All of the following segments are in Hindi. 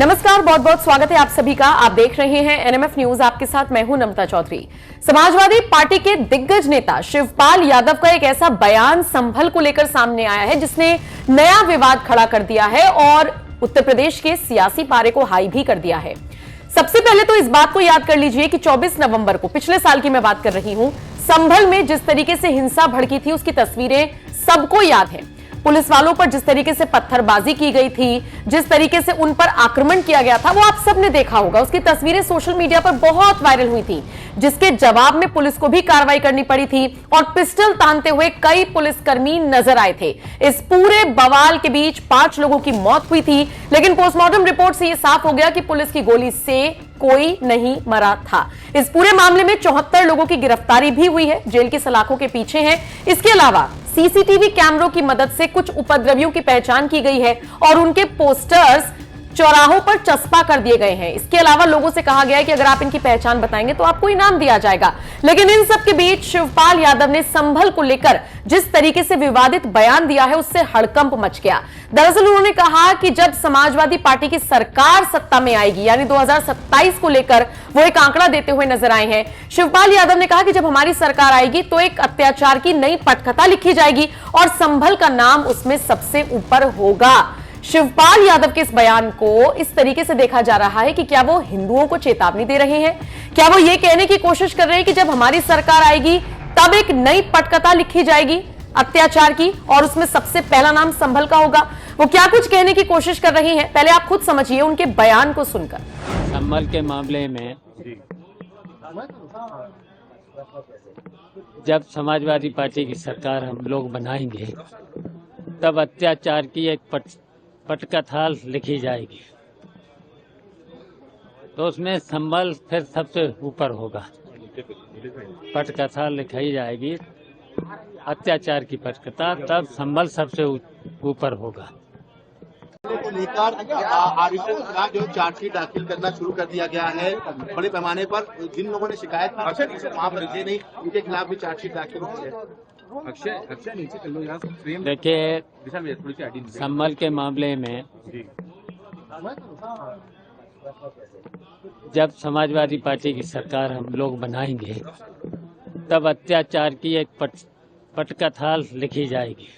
नमस्कार, बहुत बहुत स्वागत है आप सभी का। आप देख रहे हैं एनएमएफ न्यूज। आपके साथ मैं हूं नमता चौधरी। समाजवादी पार्टी के दिग्गज नेता शिवपाल यादव का एक ऐसा बयान संभल को लेकर सामने आया है जिसने नया विवाद खड़ा कर दिया है और उत्तर प्रदेश के सियासी पारे को हाई भी कर दिया है। सबसे पहले तो इस बात को याद कर लीजिए कि 24 नवंबर को, पिछले साल की मैं बात कर रही हूं, संभल में जिस तरीके से हिंसा भड़की थी उसकी तस्वीरें सबको याद है। पुलिस वालों पर जिस तरीके से पत्थरबाजी की गई थी, जिस तरीके से उन पर आक्रमण किया गया था, वो आप सबने देखा होगा। उसकी तस्वीरें सोशल मीडिया पर बहुत वायरल हुई थी, जिसके जवाब में पुलिस को भी कार्रवाई करनी पड़ी थी और पिस्टल तानते हुए कई पुलिसकर्मी नजर आए थे। इस पूरे बवाल के बीच 5 लोगों की मौत हुई थी, लेकिन पोस्टमार्टम रिपोर्ट से यह साफ हो गया कि पुलिस की गोली से कोई नहीं मरा था। इस पूरे मामले में 74 लोगों की गिरफ्तारी भी हुई है, जेल की सलाखों के पीछे हैं। इसके अलावा सीसीटीवी कैमरों की मदद से कुछ उपद्रवियों की पहचान की गई है और उनके पोस्टर्स चौराहों पर चस्पा कर दिए गए हैं। इसके अलावा लोगों से कहा गया है कि अगर आप इनकी पहचान बताएंगे तो आपको इनाम दिया जाएगा। लेकिन इन सब के बीच शिवपाल यादव ने संभल को लेकर जिस तरीके से विवादित बयान दिया है उससे हड़कंप मच गया। दरअसल उन्होंने कहा कि जब समाजवादी पार्टी की सरकार सत्ता में आएगी, यानी 2027 को लेकर वो एक आंकड़ा देते हुए नजर आए हैं। शिवपाल यादव ने कहा कि जब हमारी सरकार आएगी तो एक अत्याचार की नई पटकथा लिखी जाएगी और संभल का नाम उसमें सबसे ऊपर होगा। शिवपाल यादव के इस बयान को इस तरीके से देखा जा रहा है कि क्या वो हिंदुओं को चेतावनी दे रहे हैं? क्या वो ये कहने की कोशिश कर रहे हैं कि जब हमारी सरकार आएगी तब एक नई पटकथा लिखी जाएगी अत्याचार की और उसमें सबसे पहला नाम संभल का होगा? वो क्या कुछ कहने की कोशिश कर रही हैं, पहले आप खुद समझिए उनके बयान को सुनकर। संभल के मामले में जब समाजवादी पार्टी की सरकार हम लोग बनाएंगे तब अत्याचार की एक पटकथा लिखी जाएगी, तो उसमें संभल फिर सबसे ऊपर होगा। पटकथा लिखाई जाएगी, अत्याचार की पटकथा, तब संभल सबसे ऊपर होगा। को लेकर आरोपियों के खिलाफ जो चार्जशीट दाखिल करना शुरू कर दिया गया है बड़े पैमाने पर। जिन लोगों ने शिकायत की वहाँ पर नहीं, उनके खिलाफ भी चार्जशीट दाखिल हुई है। देखिए, संभल के मामले में जब समाजवादी पार्टी की सरकार हम लोग बनाएंगे तब अत्याचार की एक पटकथा लिखी जाएगी,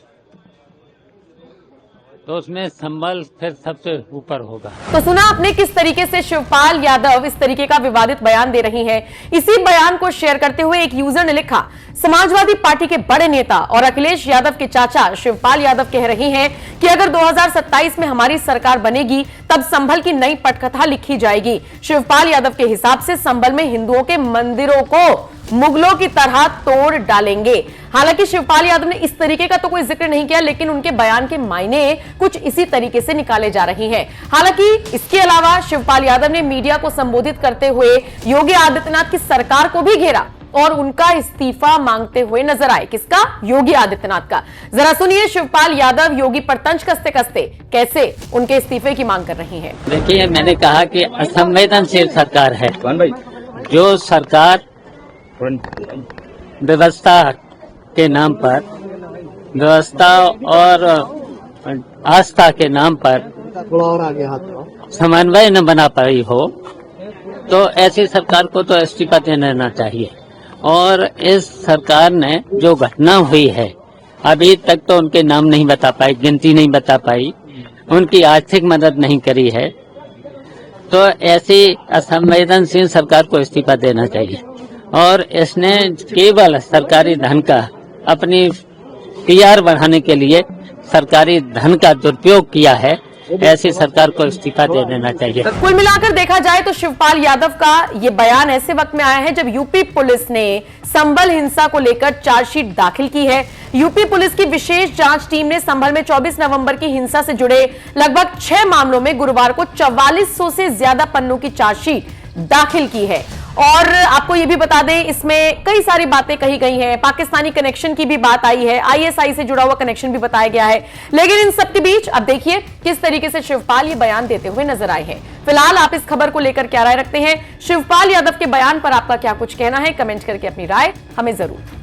तो उसमें संभल फिर सबसे ऊपर होगा। तो सुना आपने किस तरीके से शिवपाल यादव इस तरीके का विवादित बयान दे रही हैं। इसी बयान को शेयर करते हुए एक यूजर ने लिखा, समाजवादी पार्टी के बड़े नेता और अखिलेश यादव के चाचा शिवपाल यादव कह रहे हैं कि अगर 2027 में हमारी सरकार बनेगी तब संभल की नई पटकथा लिखी जाएगी। शिवपाल यादव के हिसाब से संभल में हिंदुओं के मंदिरों को मुगलों की तरह तोड़ डालेंगे। हालांकि शिवपाल यादव ने इस तरीके का तो कोई जिक्र नहीं किया, लेकिन उनके बयान के मायने कुछ इसी तरीके से निकाले जा रहे हैं। हालांकि इसके अलावा शिवपाल यादव ने मीडिया को संबोधित करते हुए योगी आदित्यनाथ की सरकार को भी घेरा और उनका इस्तीफा मांगते हुए नजर आए। किसका? योगी आदित्यनाथ का। जरा सुनिए शिवपाल यादव योगी पर तंज कसते कसते कैसे उनके इस्तीफे की मांग कर रही हैं। देखिए, मैंने कहा कि असंवेदनशील सरकार है। जो सरकार व्यवस्था के नाम पर, व्यवस्था और आस्था के नाम पर समन्वय न बना पाई हो, तो ऐसी सरकार को तो इस्तीफा देना चाहिए। और इस सरकार ने जो घटना हुई है, अभी तक तो उनके नाम नहीं बता पाई, गिनती नहीं बता पाई, उनकी आर्थिक मदद नहीं करी है, तो ऐसी असंवेदनशील सरकार को इस्तीफा देना चाहिए। और इसने केवल सरकारी धन का, अपनी पीआर बढ़ाने के लिए सरकारी धन का दुरुपयोग किया है। ऐसी सरकार को इस्तीफा दे देना चाहिए। कुल मिलाकर देखा जाए तो शिवपाल यादव का ये बयान ऐसे वक्त में आया है जब यूपी पुलिस ने संभल हिंसा को लेकर चार्जशीट दाखिल की है। यूपी पुलिस की विशेष जांच टीम ने संभल में 24 नवंबर की हिंसा से जुड़े लगभग 6 मामलों में गुरुवार को 4400 से ज्यादा पन्नों की चार्जशीट दाखिल की है। और आपको ये भी बता दें, इसमें कई सारी बातें कही गई हैं, पाकिस्तानी कनेक्शन की भी बात आई है, आईएसआई से जुड़ा हुआ कनेक्शन भी बताया गया है। लेकिन इन सब के बीच अब देखिए किस तरीके से शिवपाल ये बयान देते हुए नजर आए हैं। फिलहाल आप इस खबर को लेकर क्या राय रखते हैं? शिवपाल यादव के बयान पर आपका क्या कुछ कहना है? कमेंट करके अपनी राय हमें जरूर